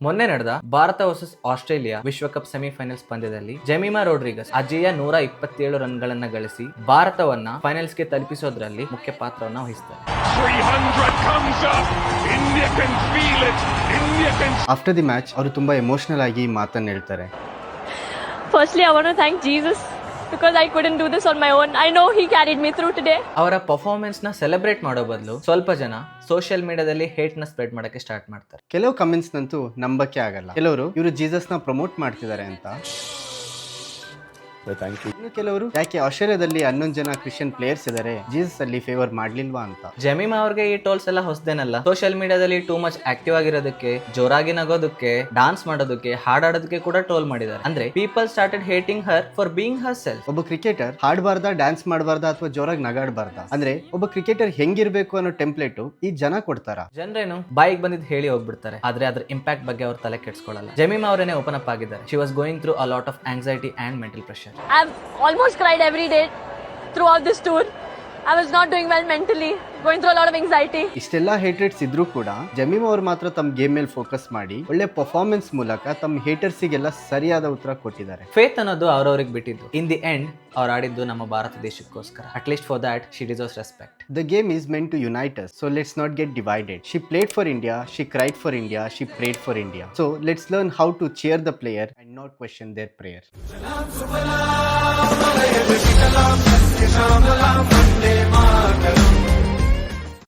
ಮೊನ್ನೆ ನಡೆದ Bharat versus Australia ವಿಶ್ವಕಪ್ ಸೆಮಿಫೈನಲ್ಸ್ ಪಂದ್ಯದಲ್ಲಿ ಜೆಮಿಮಾ ರೋಡ್ರಿಗಸ್ ಅಜೇಯ 127 ರನ್ಗಳನ್ನ ಗಳಿಸಿ ಭಾರತವನ್ನ ಫೈನಲ್ಸ್ಗೆ ತಲುಪಿಸೋದ್ರಲ್ಲಿ ಮುಖ್ಯ ಪಾತ್ರವನ್ನ ವಹಿಸ್ತಾರೆ. ಆಫ್ಟರ್ ದಿ ಮ್ಯಾಚ್ ಅವರು ತುಂಬಾ ಎಮೋಷನಲ್ ಆಗಿ ಮಾತನ್ನ ಹೇಳ್ತಾರೆ. Firstly, I want to thank Jesus because I couldn't do this on my own. I know he carried me through today. ಅವರ ಪರ್ಫಾರ್ಮೆನ್ಸ್ ನ ಸೆಲೆಬ್ರೇಟ್ ಮಾಡೋ ಬದಲು ಸ್ವಲ್ಪ ಜನ ಸೋಷಿಯಲ್ ಮೀಡಿಯಾದಲ್ಲಿ ಹೇಟ್ ನ ಸ್ಪ್ರೆಡ್ ಮಾಡಕ್ಕೆ ಸ್ಟಾರ್ಟ್ ಮಾಡ್ತಾರೆ. ಕೆಲವು ಕಮೆಂಟ್ಸ್ ನಂತೂ ನಂಬಕ್ಕೆ ಆಗಲ್ಲ. ಕೆಲವರು ಇವರು ಜೀಸಸ್ ನ ಪ್ರಮೋಟ್ ಮಾಡ್ತಿದ್ದಾರೆ ಅಂತ, ಇನ್ನು ಕೆಲವರು ಯಾಕೆ ಆಸ್ಟ್ರೇಲಿಯಾದಲ್ಲಿ 11 ಜನ ಕ್ರಿಶ್ಚಿಯನ್ ಪ್ಲೇಯರ್ಸ್ ಇದಾರೆ, ಜೀಸಸ್ ಅಲ್ಲಿ ಫೇವರ್ ಮಾಡ್ಲಿಲ್ವಾ ಅಂತ. ಜೆಮಿಮಾ ಅವ್ರಿಗೆ ಈ ಟೋಲ್ಸ್ ಎಲ್ಲ ಹೊಸದೇನಲ್ಲ. ಸೋಷಿಯಲ್ ಮೀಡಿಯಾದಲ್ಲಿ ಟೂ ಮಚ್ ಆಕ್ಟಿವ್ ಆಗಿರೋದಕ್ಕೆ, ಜೋರಾಗಿ ನಗೋದಕ್ಕೆ, ಡಾನ್ಸ್ ಮಾಡೋದಕ್ಕೆ, ಹಾಡಾಡೋದಕ್ಕೆ ಕೂಡ ಟೋಲ್ ಮಾಡಿದ್ದಾರೆ. ಅಂದ್ರೆ people started hating Har for being Har self. ಒಬ್ಬ ಕ್ರಿಕೆಟರ್ ಹಾಡಬಾರ್ದ, ಡ್ಯಾನ್ಸ್ ಮಾಡಬಾರ್ದ ಅಥವಾ ಜೋರಾಗಿ ನಗಾಡಬಾರ್ದ, ಅಂದ್ರೆ ಒಬ್ಬ ಕ್ರಿಕೆಟರ್ ಹೆಂಗಿರ್ಬೇಕು ಅನ್ನೋ ಟೆಂಪ್ಲೇಟ್ ಈ ಜನ ಕೊಡ್ತಾರ. ಜನರೇನು ಬಾಯಿಗೆ ಬಂದಿದ್ ಹೇಳಿ ಹೋಗ್ಬಿಡ್ತಾರೆ, ಆದ್ರೆ ಅದ್ರ ಇಂಪ್ಯಾಕ್ಟ್ ಬಗ್ಗೆ ಅವ್ರ ತಲೆ ಕೆಡ್ಸ್ಕೊಳ್ಳಲ್ಲ. ಜೆಮಿಮಾ ಅವರೇನೆ ಓಪನ್ ಅಪ್ ಆಗಿದ್ದಾರೆ. She was going through a lot of anxiety and mental pressure. I've almost cried every day throughout this tour. I was not doing well mentally, going through a lot of anxiety. ಇಷ್ಟೆಲ್ಲ haters ಇದ್ರೂ ಕೂಡ ಜಮೀಮಾ ಅವ್ರು ಮಾತ್ರ ತಮ್ಮ game ಮೇಲೆ focus ಮಾಡಿ ಒಳ್ಳೆ performance ಮೂಲಕ ತಮ್ಮ ಹೇಟರ್ಸಿಗೆಲ್ಲ ಸರಿಯಾದ ಉತ್ತರ ಕೊಟ್ಟಿದ್ದಾರೆ. ಫೇತ್ ಅನ್ನೋದು ಅವ್ರವ್ರಿಗೆ ಬಿಟ್ಟಿದ್ದು. ಇನ್ ದಿ ಎಂಡ್ ಅವ್ರು ಆಡಿದ್ದು ನಮ್ಮ ಭಾರತ ದೇಶಕ್ಕೋಸ್ಕರ. At least for that she deserves respect. The game is meant to unite us, so let's not get divided. She played for India, she cried for India, she prayed for India. So let's learn how to cheer the player and not question their prayer. Salam,